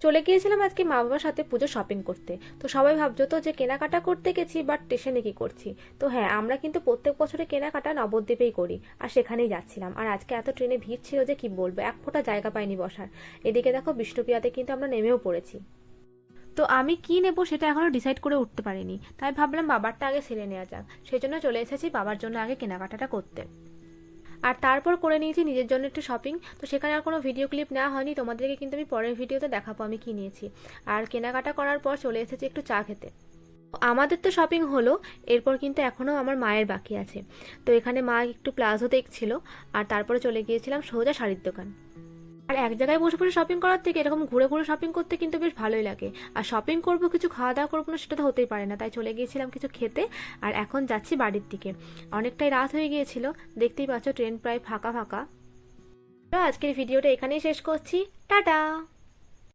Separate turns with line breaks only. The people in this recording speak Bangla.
চলে গিয়েছিলাম আজকে মা বাবার সাথে পুজো শপিং করতে। তো সবাই ভাবছো তো যে কেনাকাটা করতে গেছি, বাট স্টেশনে কি করছি। তো হ্যাঁ, আমরা কিন্তু প্রত্যেক বছরে কেনাকাটা নবদ্বীপেই করি, আর সেখানেই যাচ্ছিলাম। আর আজকে এত ট্রেনে ভিড় ছিল যে কি বলবো, এক ফোঁটা জায়গা পাইনি বসার। এদিকে দেখো বিষ্ণুপ্রিয়াতে কিন্তু আমরা নেমেও পড়েছি। তো আমি কি নেব সেটা এখনো ডিসাইড করে উঠতে পারিনি, তাই ভাবলাম বাবারটা আগে সেরে নেওয়া যাক। সেই জন্য চলে এসেছি বাবার জন্য আগে কেনাকাটাটা করতে। আর তারপর করে নিয়েছি নিজের জন্য একটু শপিং। তো সেখানে আর কোনো ভিডিও ক্লিপ নেওয়া হয়নি, তোমাদেরকে কিন্তু আমি পরের ভিডিওতে দেখাবো আমি কি নিয়েছি। আর কেনাকাটা করার পর চলে এসেছি একটু চা খেতে। আমাদের তো শপিং হলো, এরপর কিন্তু এখনও আমার মায়ের বাকি আছে। তো এখানে মা একটু প্লাজো দেখছিল, আর তারপরে চলে গিয়েছিলাম সোজা শাড়ির দোকান। আর এক জায়গায় বসে বসে শপিং করার থেকে এরকম ঘুরে ঘুরে শপিং করতে কিন্তু বেশ ভালোই লাগে। আর শপিং করবো, কিছু খাওয়া দাওয়া করবো না সেটা তো হতেই পারে না, তাই চলে গিয়েছিলাম কিছু খেতে। আর এখন যাচ্ছি বাড়ির দিকে। অনেকটাই রাত হয়ে গিয়েছিল, দেখতেই পাচ্ছ ট্রেন প্রায় ফাঁকা ফাঁকা। তো আজকের ভিডিওটা এখানেই শেষ করছি। টাটা।